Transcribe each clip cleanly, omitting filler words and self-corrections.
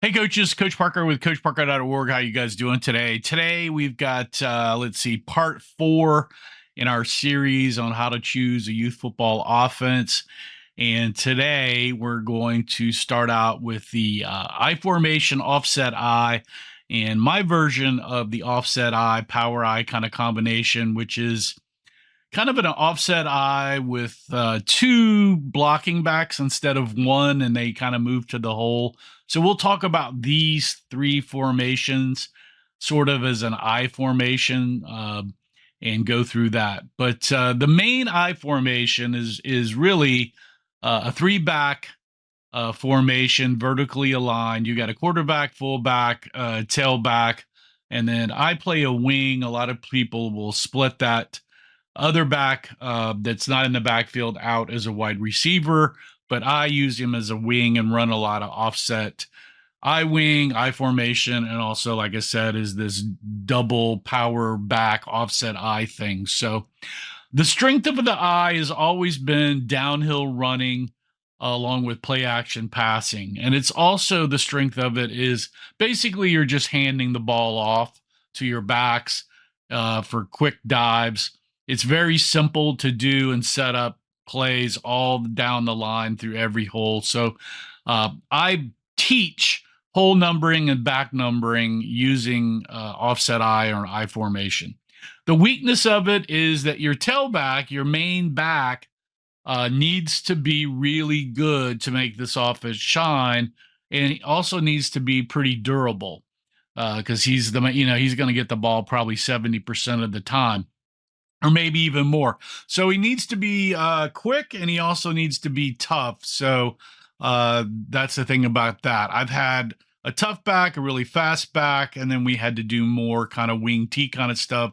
Hey coaches, Coach Parker with CoachParker.org. How you guys doing today? Today we've got let's see, part 4 in our series on how to choose a youth football offense. And today we're going to start out with the I formation offset I and my version of the offset I power I kind of combination, which is kind of an offset I with 2 blocking backs instead of 1, and they kind of move to the hole. So we'll talk about these 3 formations sort of as an I formation and go through that. But the main I formation is really a 3-back formation, vertically aligned. You got a quarterback, fullback, tailback, and then I play a wing. A lot of people will split that other back that's not in the backfield out as a wide receiver, but I use him as a wing and run a lot of offset I wing, I formation, and also, like I said, is this double power back offset I thing. So the strength of the I has always been downhill running along with play action passing. And it's also the strength of it is basically you're just handing the ball off to your backs for quick dives. It's very simple to do and set up plays all down the line through every hole. So I teach hole numbering and back numbering using offset I or I formation. The weakness of it is that your tailback, your main back, needs to be really good to make this offense shine, and he also needs to be pretty durable because he's he's going to get the ball probably 70% of the time, or maybe even more. So he needs to be quick, and he also needs to be tough. So that's the thing about that. I've had a tough back, a really fast back, and then we had to do more kind of wing T kind of stuff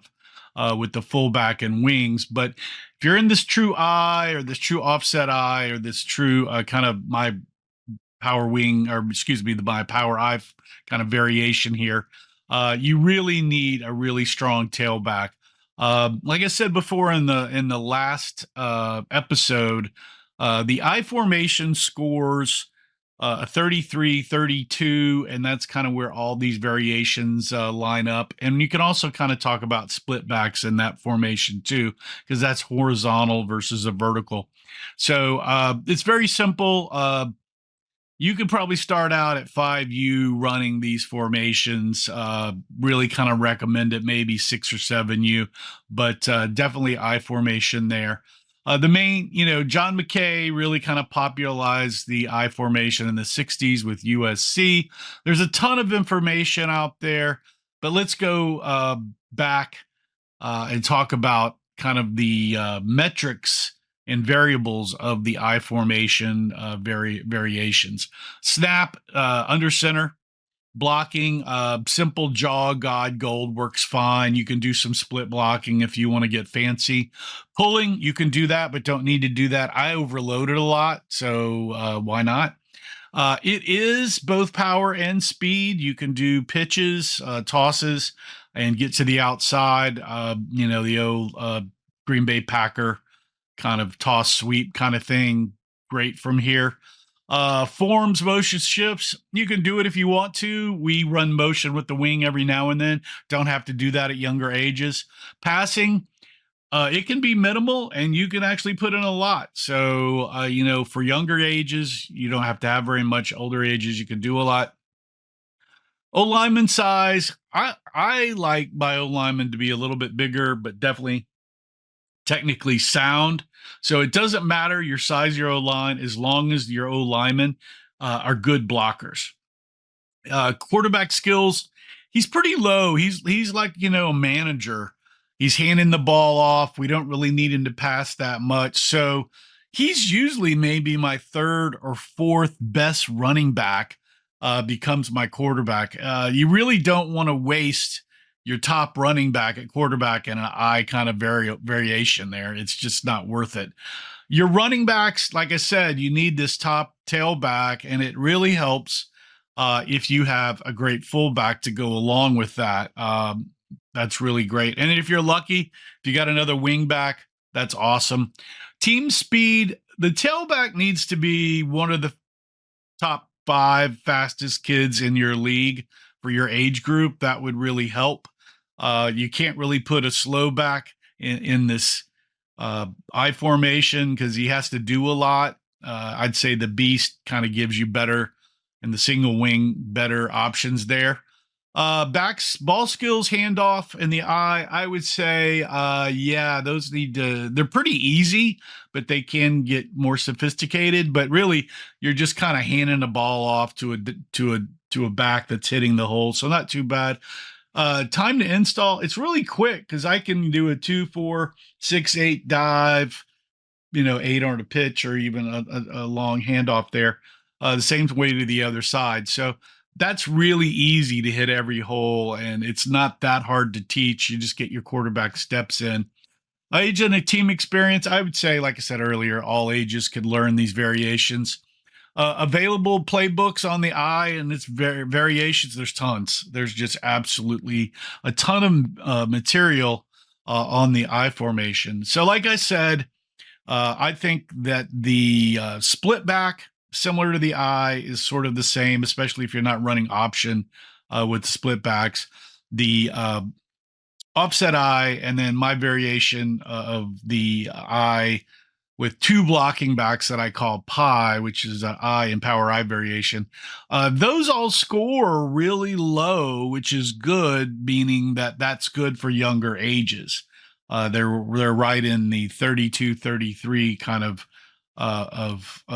with the fullback and wings. But if you're in this true I or this true offset I or this true kind of my power wing, or excuse me, my power I kind of variation here, you really need a really strong tailback. Like I said before in the last episode, the I formation scores a 33, 32, and that's kind of where all these variations line up. And you can also kind of talk about splitbacks in that formation too, because that's horizontal versus a vertical. So it's very simple. You could probably start out at 5U running these formations. Really kind of recommend it, maybe 6 or 7U, but definitely I formation there. The main, John McKay really kind of popularized the I formation in the 60s with USC. There's a ton of information out there, but let's go back and talk about kind of the metrics and variables of the I formation variations. Snap, under center, blocking, simple jaw, God, gold works fine. You can do some split blocking if you want to get fancy. Pulling, you can do that, but don't need to do that. I overloaded a lot, so why not? It is both power and speed. You can do pitches, tosses, and get to the outside. The old Green Bay Packer kind of toss sweep kind of thing. Great from here. Forms, motion shifts. You can do it if you want to. We run motion with the wing every now and then. Don't have to do that at younger ages. Passing, it can be minimal, and you can actually put in a lot. So, for younger ages, you don't have to have very much. Older ages, you can do a lot. O-lineman size, I like my O-lineman to be a little bit bigger, but definitely technically sound. So it doesn't matter your size, your O-line, as long as your O-linemen are good blockers. Quarterback skills, he's pretty low. He's like, a manager. He's handing the ball off. We don't really need him to pass that much. So he's usually maybe my 3rd or 4th best running back becomes my quarterback. You really don't want to waste your top running back at quarterback and an I kind of variation there. It's just not worth it. Your running backs, like I said, you need this top tailback, and it really helps if you have a great fullback to go along with that. That's really great. And if you're lucky, if you got another wing back, that's awesome. Team speed, the tailback needs to be one of the top 5 fastest kids in your league for your age group, that would really help. You can't really put a slow back in this I formation because he has to do a lot. I'd say the beast kind of gives you better, and the single wing better options there. Backs, ball skills, handoff, and the eye. I would say, yeah, those need to. They're pretty easy, but they can get more sophisticated. But really, you're just kind of handing the ball off to a back that's hitting the hole, so not too bad. Time to install. It's really quick because I can do a 2, 4, 6, 8 dive, 8 on a pitch or even a long handoff there. The same way to the other side. So that's really easy to hit every hole, and it's not that hard to teach. You just get your quarterback steps in. Age and a team experience, I would say, like I said earlier, all ages could learn these variations. Available playbooks on the eye and its variations, there's tons. There's just absolutely a ton of material on the eye formation. So like I said, I think that the split back, similar to the eye, is sort of the same, especially if you're not running option with split backs. The offset eye, and then my variation of the eye with 2 blocking backs that I call pi, which is an eye and power eye variation. Those all score really low, which is good, meaning that that's good for younger ages. They're right in the 32, 33 kind of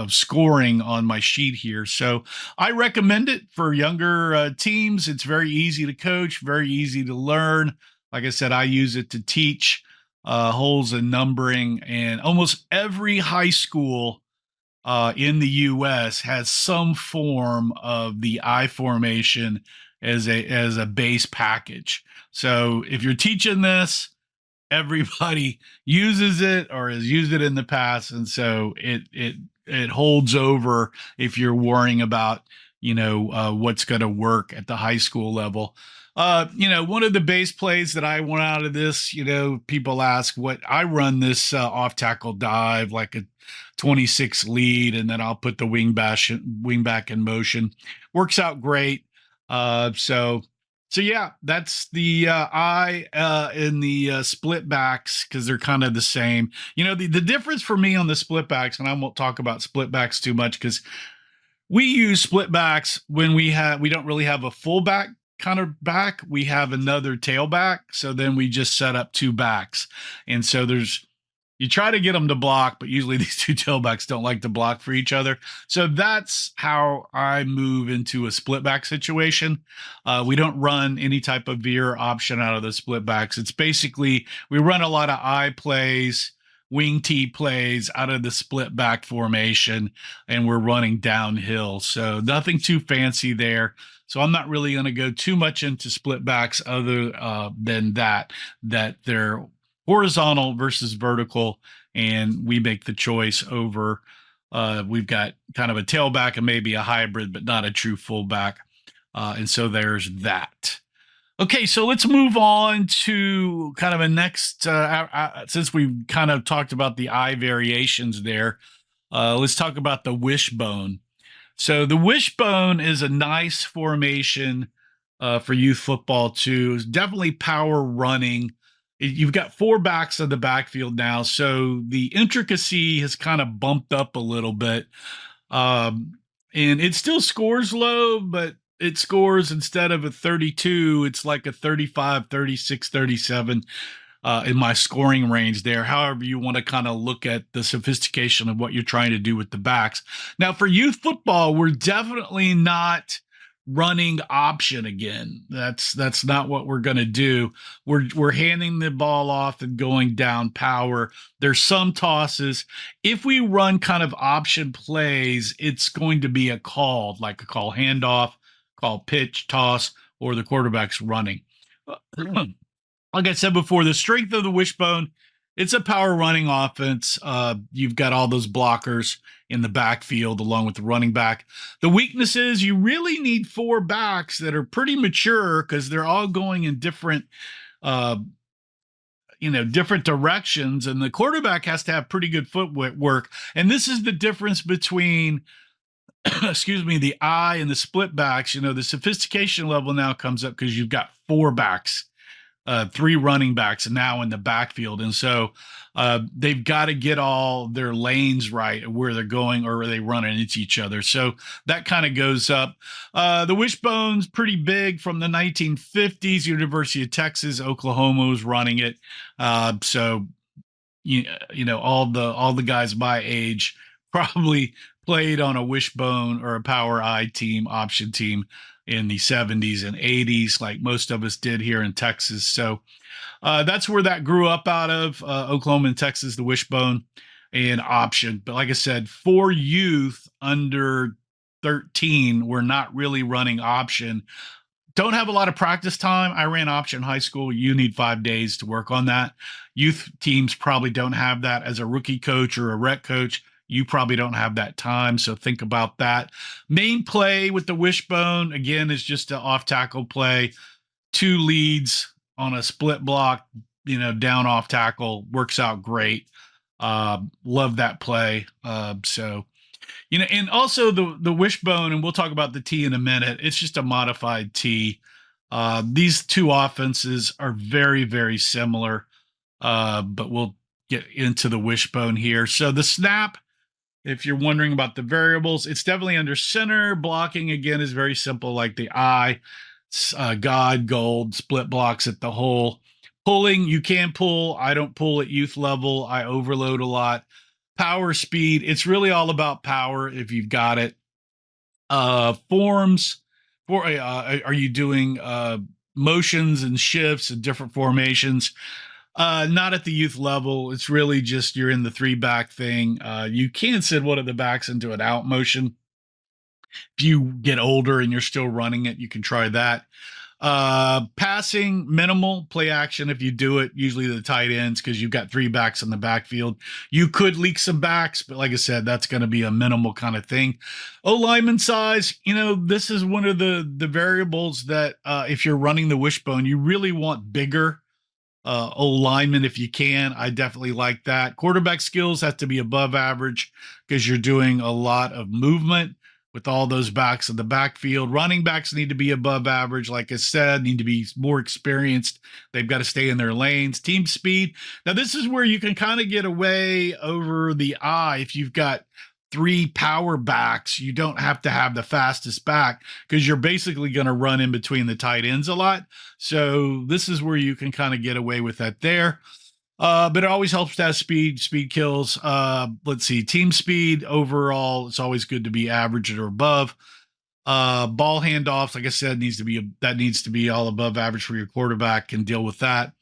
scoring on my sheet here. So I recommend it for younger teams. It's very easy to coach, very easy to learn. Like I said, I use it to teach holes and numbering, and almost every high school in the U.S. has some form of the I formation as a base package. So if you're teaching this, everybody uses it or has used it in the past, and so it holds over if you're worrying about what's going to work at the high school level. One of the base plays that I want out of this, people ask what I run this off tackle dive, like a 26 lead, and then I'll put the wing back in motion. Works out great. So yeah, that's the eye in the split backs, because they're kind of the same. The difference for me on the split backs, and I won't talk about split backs too much because we use split backs when we don't really have a fullback kind of back. We have another tailback. So then we just set up 2 backs. And so you try to get them to block, but usually these 2 tailbacks don't like to block for each other. So that's how I move into a split back situation. We don't run any type of veer option out of the split backs. It's basically, we run a lot of eye plays, wing tee plays out of the split back formation, and we're running downhill. So nothing too fancy there. So I'm not really going to go too much into split backs other than that they're horizontal versus vertical, and we make the choice over. We've got kind of a tailback and maybe a hybrid, but not a true fullback. And so there's that. Okay, so let's move on to kind of a next, since we've kind of talked about the eye variations there, let's talk about the wishbone. So the wishbone is a nice formation for youth football too. It's definitely power running. You've got 4 backs of the backfield now, so the intricacy has kind of bumped up a little bit. And it still scores low, but it scores, instead of a 32, it's like a 35, 36, 37 in my scoring range there. However you want to kind of look at the sophistication of what you're trying to do with the backs. Now for youth football, we're definitely not running option again. That's not what we're going to do. We're handing the ball off and going down power. There's some tosses. If we run kind of option plays, it's going to be a call, like a call handoff, call pitch, toss, or the quarterback's running. Like I said before, the strength of the wishbone, it's a power running offense. You've got all those blockers in the backfield along with the running back. The weakness is you really need 4 backs that are pretty mature, because they're all going in different different directions, and the quarterback has to have pretty good footwork. And this is the difference between excuse me, the I and the split backs, the sophistication level now comes up because you've got four backs, three running backs now in the backfield. And so they've got to get all their lanes right where they're going, or are they running into each other? So that kind of goes up. The Wishbone's pretty big from the 1950s. University of Texas, Oklahoma was running it. So all the guys my age probably played on a Wishbone or a Power I team, option team in the 70s and 80s, like most of us did here in Texas. So that's where that grew up out of, Oklahoma and Texas, the Wishbone and option. But like I said, for youth under 13, we're not really running option. Don't have a lot of practice time. I ran option in high school. You need 5 days to work on that. Youth teams probably don't have that. As a rookie coach or a rec coach, you probably don't have that time. So think about that. Main play with the Wishbone, again, is just an off tackle play. 2 leads on a split block, down off tackle, works out great. Love that play. And also the Wishbone, and we'll talk about the T in a minute. It's just a modified T. These two offenses are very, very similar, but we'll get into the Wishbone here. So the snap, if you're wondering about the variables, it's definitely under center. Blocking, again, is very simple, like the I, God, gold, split blocks at the hole. Pulling, you can pull. I don't pull at youth level. I overload a lot. Power, speed, it's really all about power if you've got it. Forms, are you doing motions and shifts and different formations? Not at the youth level. It's really just you're in the 3-back thing. You can send one of the backs into an out motion. If you get older and you're still running it, you can try that. Passing, minimal. Play action if you do it, usually the tight ends, because you've got 3 backs in the backfield. You could leak some backs, but like I said, that's going to be a minimal kind of thing. O-lineman size, this is one of the variables that if you're running the Wishbone, you really want bigger O-lineman if you can. I definitely like that. Quarterback skills have to be above average because you're doing a lot of movement with all those backs in the backfield. Running backs need to be above average, like I said, need to be more experienced. They've got to stay in their lanes. Team speed. Now, this is where you can kind of get away over the eye. If you've got 3 power backs, you don't have to have the fastest back because you're basically going to run in between the tight ends a lot. So this is where you can kind of get away with that there. But it always helps to have speed. Speed kills. Let's see. Team speed overall, it's always good to be average or above. Ball handoffs, like I said, needs to be all above average for your quarterback. Can deal with that.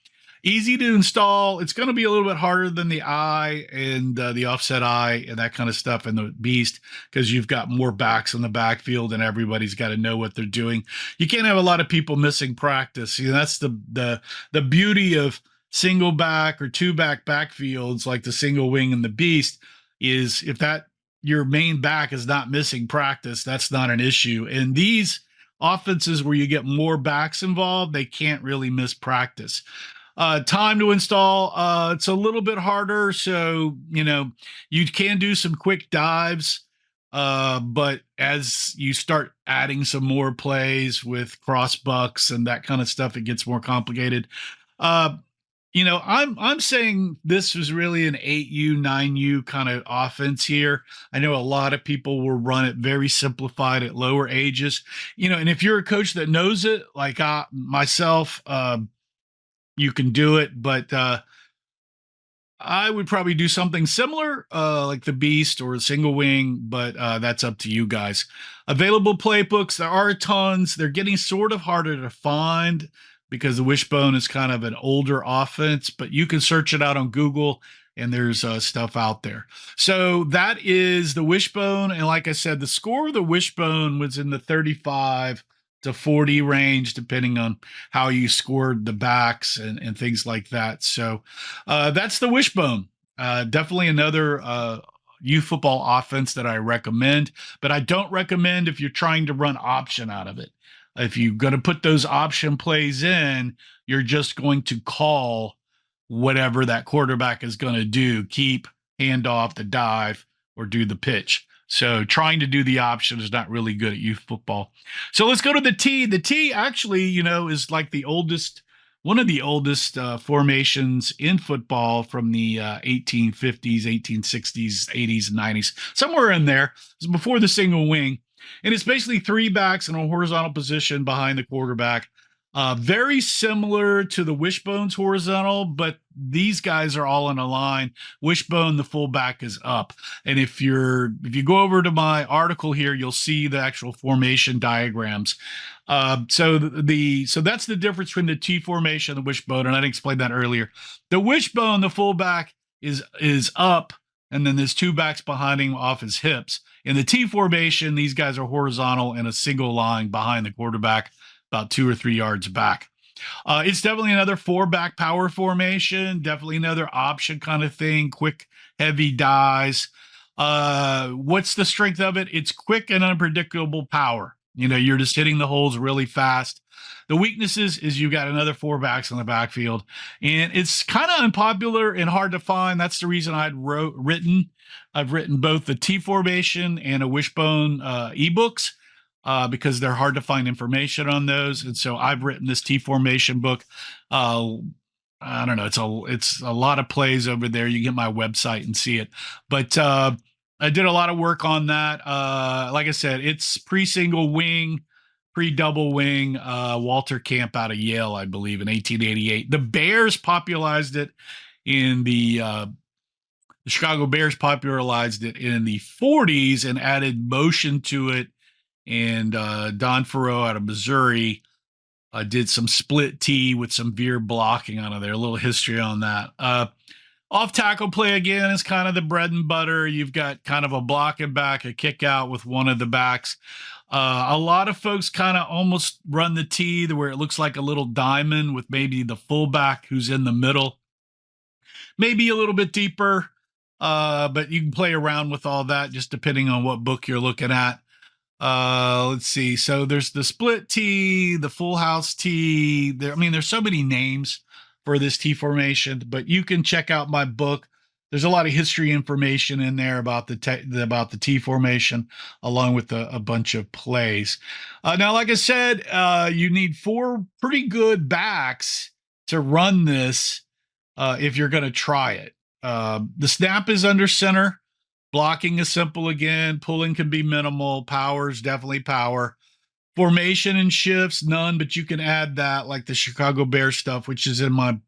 Easy to install. It's going to be a little bit harder than the I and the offset I and that kind of stuff and the beast because you've got more backs in the backfield and everybody's got to know what they're doing. You can't have a lot of people missing practice. That's the beauty of single back or 2-back backfields like the single wing and the beast is if that your main back is not missing practice, that's not an issue. And these offenses where you get more backs involved, they can't really miss practice. Time to install, it's a little bit harder. So, you can do some quick dives. But as you start adding some more plays with cross bucks and that kind of stuff, it gets more complicated. I'm saying this was really an 8U, 9U kind of offense here. I know a lot of people will run it very simplified at lower ages, and if you're a coach that knows it, like myself, you can do it, but I would probably do something similar, like the Beast or a single wing, but that's up to you guys. Available playbooks, there are tons. They're getting sort of harder to find because the Wishbone is kind of an older offense, but you can search it out on Google and there's stuff out there. So that is the Wishbone. And like I said, the score of the Wishbone was in the 35 to 40 range, depending on how you scored the backs and things like that. So that's the Wishbone. Definitely another youth football offense that I recommend, but I don't recommend if you're trying to run option out of it. If you're going to put those option plays in, you're just going to call whatever that quarterback is going to do, keep, hand off, the dive, or do the pitch. So trying to do the option is not really good at youth football. So let's go to the T. The T actually, is like one of the oldest formations in football from the 1850s, 1860s, 80s, and 90s, somewhere in there. It's before the single wing. And it's basically three backs in a horizontal position behind the quarterback. Very similar to the Wishbone's horizontal, but these guys are all in a line. Wishbone, the fullback, is up. And if you go over to my article here, you'll see the actual formation diagrams. So that's the difference between the T formation and the Wishbone, and I didn't explain that earlier. The Wishbone, the fullback, is up, and then there's two backs behind him off his hips. In the T formation, these guys are horizontal in a single line behind the quarterback, about 2 or 3 yards back. It's definitely another four-back power formation, definitely another option kind of thing, quick, heavy dies. What's the strength of it? It's quick and unpredictable power. You're just hitting the holes really fast. The weaknesses is you've got another four backs in the backfield, and it's kind of unpopular and hard to find. That's the reason I've written both the T formation and a Wishbone ebooks. Because they're hard to find information on those. And so I've written this T formation book. I don't know. It's a lot of plays over there. You get my website and see it. But I did a lot of work on that. Like I said, it's pre-single wing, pre-double wing. Walter Camp out of Yale, I believe, in 1888. The Bears popularized it in the Chicago Bears popularized it in the 40s and added motion to it. And Don Farrow out of Missouri did some split T with some veer blocking on there. A little history on that. Off tackle play again is kind of the bread and butter. You've got kind of a block and back, a kick out with one of the backs. A lot of folks kind of almost run the T where it looks like a little diamond with maybe the fullback who's in the middle, maybe a little bit deeper. But you can play around with all that just depending on what book you're looking at. Let's see. So there's the split T, the full house T. There's so many names for this T formation, but you can check out my book. There's a lot of history information in there about the T formation, along with a bunch of plays. Now, like I said, you need four pretty good backs to run this if you're going to try it. The snap is under center. Blocking is simple again. Pulling can be minimal. Power is definitely power. Formation and shifts, none, but you can add that like the Chicago Bears stuff, which is in my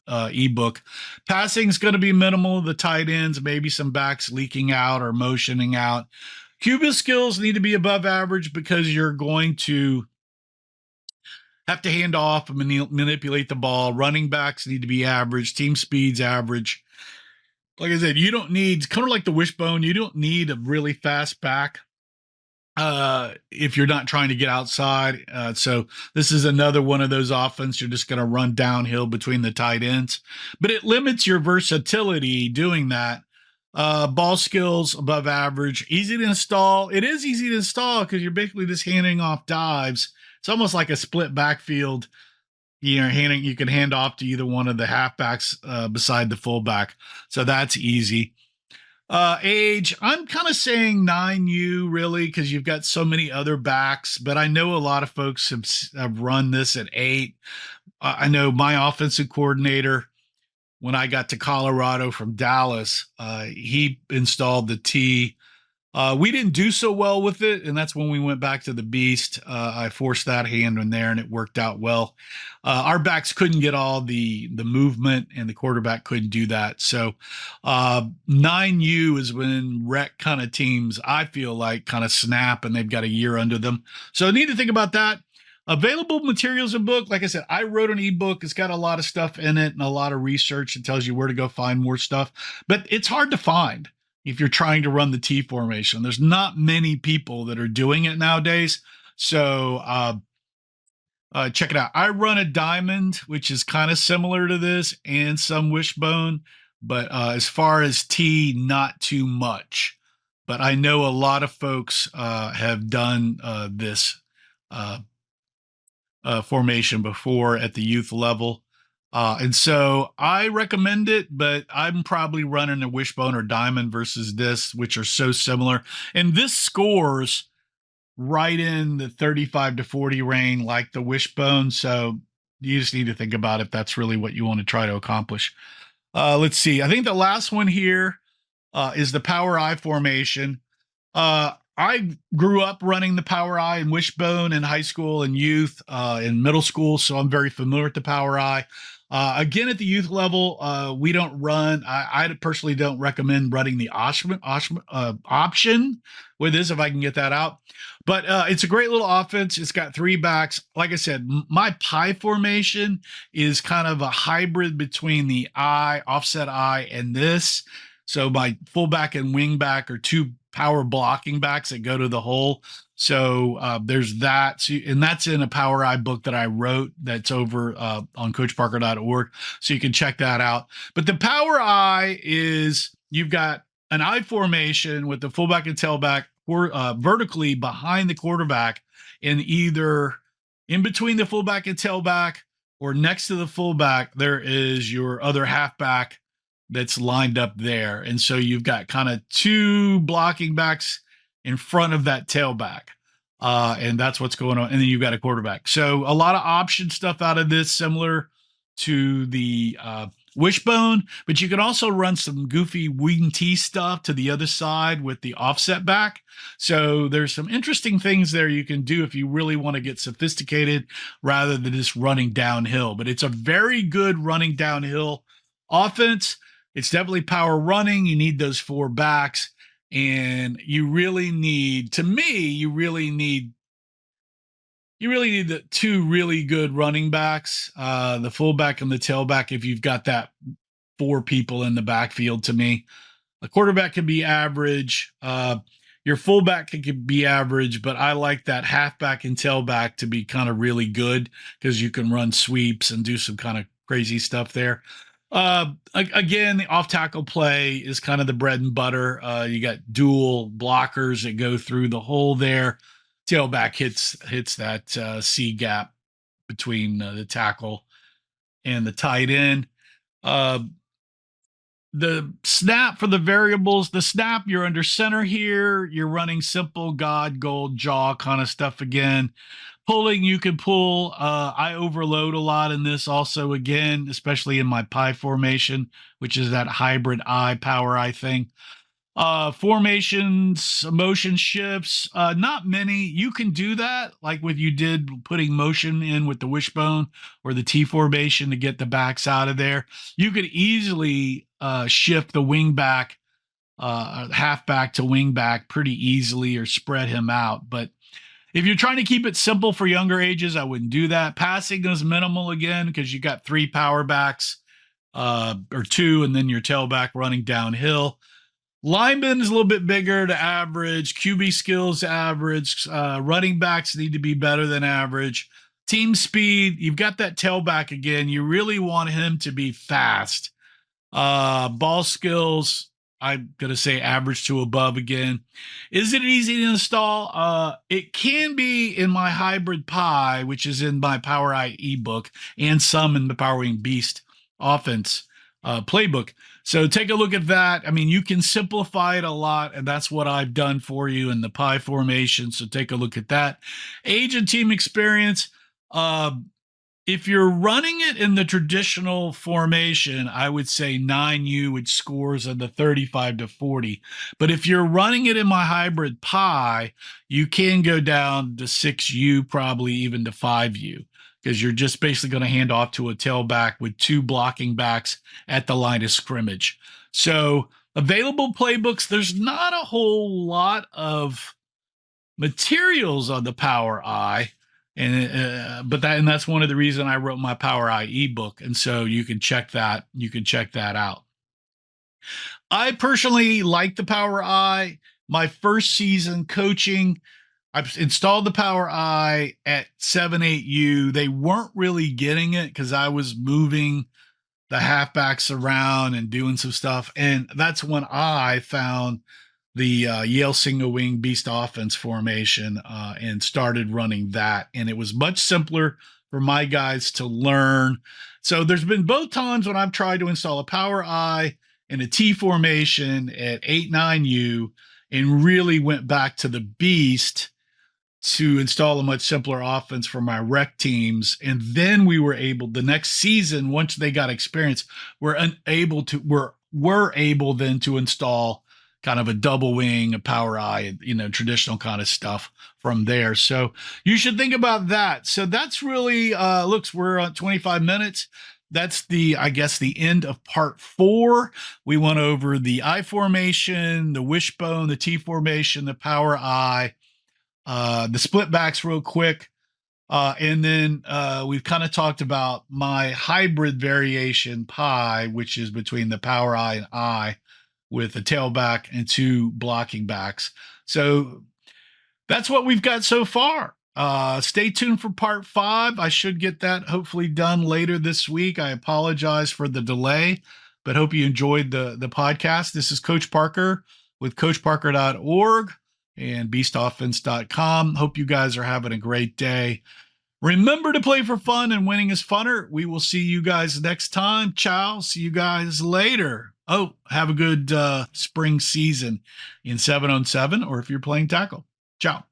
ebook. Passing is going to be minimal. The tight ends, maybe some backs leaking out or motioning out. QB skills need to be above average because you're going to have to hand off and manipulate the ball. Running backs need to be average. Team speed's average. Like I said, you don't need, kind of like the Wishbone, you don't need a really fast back if you're not trying to get outside. So this is another one of those offenses you're just going to run downhill between the tight ends. But it limits your versatility doing that. Ball skills above average. Easy to install. It is easy to install because you're basically just handing off dives. It's almost like a split backfield. You can hand off to either one of the halfbacks beside the fullback. So that's easy. Age, I'm kind of saying 9U really because you've got so many other backs, but I know a lot of folks have run this at 8. I know my offensive coordinator, when I got to Colorado from Dallas, he installed the T. We didn't do so well with it, and that's when we went back to the Beast. I forced that hand in there, and it worked out well. Our backs couldn't get all the movement, and the quarterback couldn't do that. So 9U is when rec kind of teams, I feel like, kind of snap, and they've got a year under them. So I need to think about that. Available materials and book. Like I said, I wrote an ebook. It's got a lot of stuff in it and a lot of research. It tells you where to go find more stuff, but it's hard to find if you're trying to run the T formation. There's not many people that are doing it nowadays. So check it out. I run a diamond, which is kind of similar to this, and some Wishbone, but as far as T, not too much. But I know a lot of folks have done this formation before at the youth level. And so I recommend it, but I'm probably running a Wishbone or Diamond versus this, which are so similar. And this scores right in the 35 to 40 range, like the Wishbone. So you just need to think about if that's really what you want to try to accomplish. Let's see. I think the last one here is the Power Eye formation. I grew up running the Power Eye and Wishbone in high school and youth, in middle school, so I'm very familiar with the Power Eye. Again, at the youth level, we don't run. I personally don't recommend running the option with this if I can get that out. But it's a great little offense. It's got three backs. Like I said, my pie formation is kind of a hybrid between the eye, offset eye, and this. So my fullback and wingback are two power blocking backs that go to the hole. So there's that. So, and that's in a Power Eye book that I wrote that's over on coachparker.org. So you can check that out. But the Power Eye is you've got an eye formation with the fullback and tailback vertically behind the quarterback, and either in between the fullback and tailback or next to the fullback, there is your other halfback that's lined up there. And so you've got kind of two blocking backs in front of that tailback. And that's what's going on. And then you've got a quarterback. So a lot of option stuff out of this, similar to the Wishbone, but you can also run some goofy wing T stuff to the other side with the offset back. So there's some interesting things there you can do if you really want to get sophisticated rather than just running downhill. But it's a very good running downhill offense. It's definitely power running. You need those four backs, and you really need, to me, you really need the two really good running backs, the fullback and the tailback. If you've got that four people in the backfield, to me, a quarterback can be average. Your fullback can be average, but I like that halfback and tailback to be kind of really good because you can run sweeps and do some kind of crazy stuff there. Again, the off tackle play is kind of the bread and butter. You got dual blockers that go through the hole there. Tailback hits that C gap between the tackle and the tight end. The snap for the variables, the snap, you're under center here. You're running simple God, gold, jaw kind of stuff again. Pulling, you can pull. I overload a lot in this also, again, especially in my pie formation, which is that hybrid eye, power eye thing. Formations, motion shifts, not many. You can do that like what you did putting motion in with the Wishbone or the T formation to get the backs out of there. You could easily shift the wing back, halfback to wing back pretty easily, or spread him out. But if you're trying to keep it simple for younger ages, I wouldn't do that. Passing is minimal again because you got three power backs, or two, and then your tailback running downhill. Lineman is a little bit bigger to average. QB skills average. Running backs need to be better than average. Team speed, you've got that tailback again. You really want him to be fast. Ball skills, I'm going to say average to above again. Is it easy to install? It can be in my hybrid pie, which is in my Power Eye ebook, and some in the Power Wing Beast offense playbook. So take a look at that. I mean, you can simplify it a lot, and that's what I've done for you in the pie formation. So take a look at that. Age and team experience. If you're running it in the traditional formation, I would say 9U, which scores in the 35 to 40. But if you're running it in my hybrid pie, you can go down to 6U, probably even to 5U, because you're just basically going to hand off to a tailback with two blocking backs at the line of scrimmage. So available playbooks, there's not a whole lot of materials on the Power Eye. And that's one of the reasons I wrote my Power Eye ebook. And so you can check that. You can check that out. I personally like the Power Eye. My first season coaching, I've installed the Power Eye at 7-8U. They weren't really getting it because I was moving the halfbacks around and doing some stuff. And that's when I found the Yale single wing beast offense formation and started running that. And it was much simpler for my guys to learn. So there's been both times when I've tried to install a power I and a T formation at 8-9U and really went back to the beast to install a much simpler offense for my rec teams. And then we were able, the next season, once they got experience, we're able then to install kind of a double wing, a power I, traditional kind of stuff from there. So you should think about that. So that's really, we're on 25 minutes. That's I guess the end of part 4. We went over the I formation, the wishbone, the T formation, the power I, the splitbacks real quick. And then we've kind of talked about my hybrid variation pi, which is between the power I and I with a tailback and 2 blocking backs. So that's what we've got so far. Stay tuned for part 5. I should get that hopefully done later this week. I apologize for the delay, but hope you enjoyed the podcast. This is Coach Parker with coachparker.org and beastoffense.com. Hope you guys are having a great day. Remember to play for fun, and winning is funner. We will see you guys next time. Ciao. See you guys later. Oh, have a good spring season in 7-on-7, or if you're playing tackle. Ciao.